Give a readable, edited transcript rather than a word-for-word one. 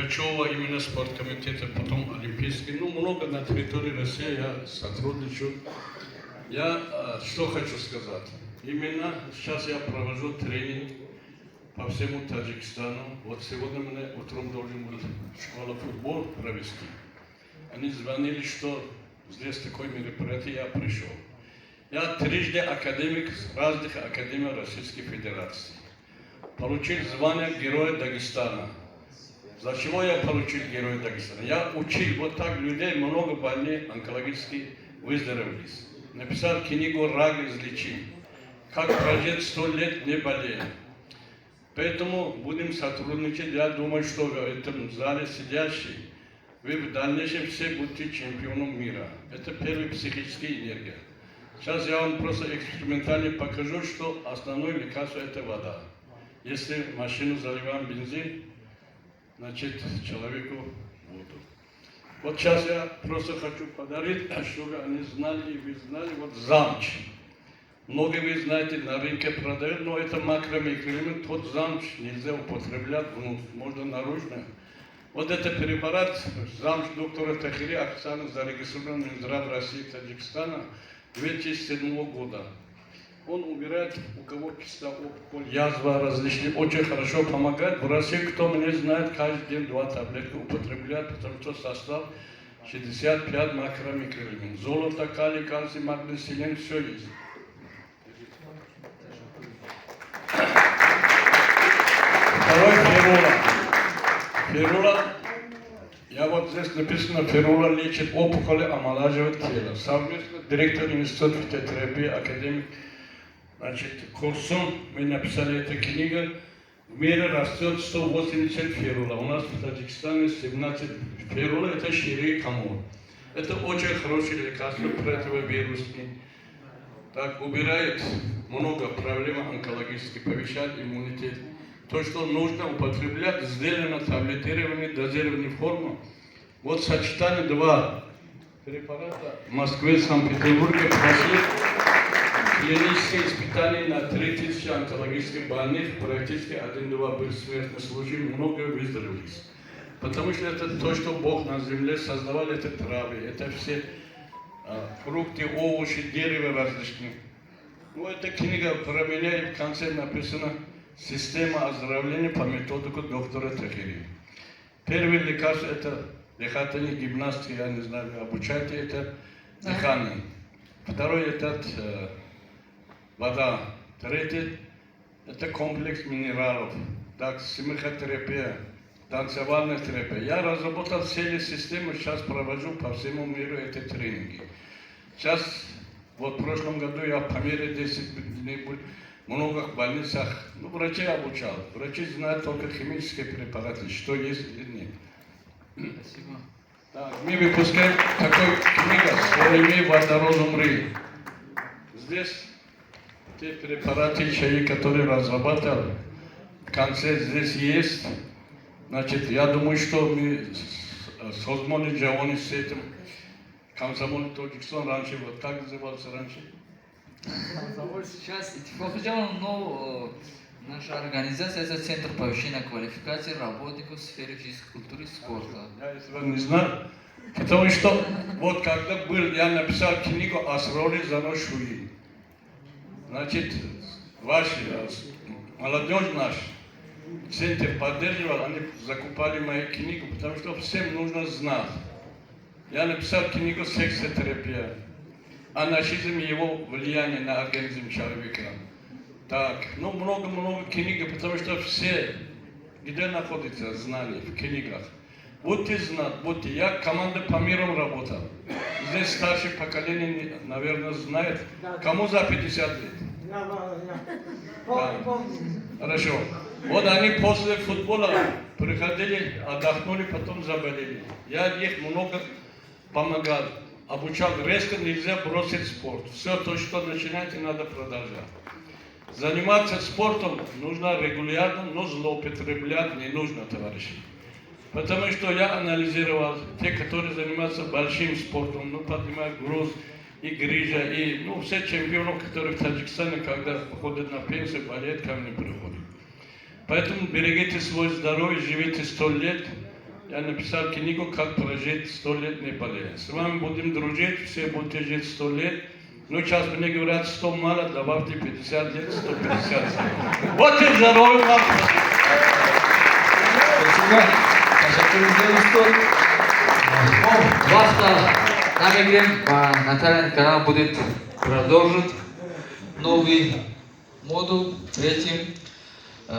Пугачева, именно спорткомитета, потом Олимпийский. Ну, много на территории России я сотрудничаю. Я что хочу сказать. Именно сейчас я провожу тренинг по всему Таджикистану. Вот сегодня мне утром должен был школа футбол провести. Они звонили, что здесь такое мероприятие, я пришел. Я трижды академик разных академий Российской Федерации. Получил звание Героя Дагестана. За чего я получил Героя Дагестана? Я учил вот так людей, много больных онкологически выздоровелись. Написал книгу «Рак излечим». Как прожить 100 лет не болея. Поэтому будем сотрудничать. Я думаю, что в этом зале сидящие, вы в дальнейшем все будете чемпионом мира. Это первая психическая энергия. Сейчас я вам просто экспериментально покажу, что основное лекарство это вода. Если машину заливаем бензин, значит человеку воду. Вот сейчас я просто хочу подарить, чтобы они знали и вы знали, вот замч. Многие вы знаете, на рынке продают, но это макромикроэлемент, тот замч нельзя употреблять, можно наружно. Вот это препарат, замч доктора Тахири официально зарегистрирован Минздрав России и Таджикистана 2007 года. Он убирает, у кого киста, опухоль, язва различные, очень хорошо помогает. В России, кто меня знает, каждый день 2 таблетки употребляет, потому что состав 65 макромикроэлементов. Золото, калий, кальций, магний, селен, все есть. Второй ферула. Ферула, я вот здесь написано, ферула лечит опухоли, омолаживает тело. Совместно директор института фитотерапии, академик, значит, Курсун, мы написали эту книгу. В мире растет 180 ферула. У нас в Таджикистане 17 ферула, это шире камур. Это очень хорошее лекарство противовирусное. Так, убирает много проблем онкологических, повышает иммунитет. То, что нужно употреблять, сделано таблетирование, дозирование форму. Вот сочетание 2 препарата в Москве и Санкт-Петербурге прошли клинические испытания на 3000 онкологических больных, практически 1-2 был смертный случай, много выздоровелись. Потому что это то, что Бог на земле создавал, это травы, это все фрукты, овощи, дерева различные. Ну, эта книга про меня, и в конце написано «Система оздоровления по методику доктора Тахири». Первое лекарство – это дыхательная гимнастика, я не знаю, вы обучаете это дыхание. Второе – это вода. Третье – это комплекс минералов, так, смехотерапия, танцевальная терапия. Я разработал целые системы, сейчас провожу по всему миру эти тренинги. Сейчас, вот в прошлом году я в Памире 10 дней был, в многих больницах, ну, врачей обучал. Врачи знают только химические препараты, что есть или нет. Спасибо. Так, мы выпускаем такую книгу «Своими водород умри». Здесь те препараты, чаи, которые разрабатывал, в конце здесь есть. Значит, я думаю, что мы с Хозмони Джавони с этим Комсомол Таджикистан раньше, вот как назывался раньше? Сейчас Тихохожан, но наша организация это Центр повышения квалификации работников в сфере физической культуры и спорта. Я этого не знаю, потому что вот когда был, я написал книгу «Асроли Заношуи». Значит, ваши, молодежь наша, центр поддерживал, они закупали мою книгу, потому что всем нужно знать. Я написал книгу «Сексотерапия». Анархизм и его влияние на организм человека. Так, ну много-много книг, потому что все, где находятся знания, в книгах. Будьте знать, будьте. Я команда по миру работал. Здесь старшее поколение, наверное, знает. Кому за 50 лет? Да. Хорошо. Вот они после футбола приходили, отдохнули, потом заболели. Я их много помогал. Обучал, резко нельзя бросить спорт. Все то, что начинаете, надо продолжать. Заниматься спортом нужно регулярно, но злоупотреблять не нужно, товарищи. Потому что я анализировал те, которые занимаются большим спортом, ну, поднимают груз, и грижа, и, ну, все чемпионы, которые в Таджикистане, когда выходят на пенсию, болеют, ко мне приходят. Поэтому берегите свое здоровье, живите 100 лет. Я написал книгу «Как прожить 100 лет не болея». С вами будем дружить, все будете жить 100 лет. Ну, сейчас мне говорят, 100 мало, добавьте 50 лет, 150. Вот и здоровье вам! Спасибо. Teşekkür ediyoruz Usta. Вахта намегрем, Наталья канал будет продолжить новый модуль, третьим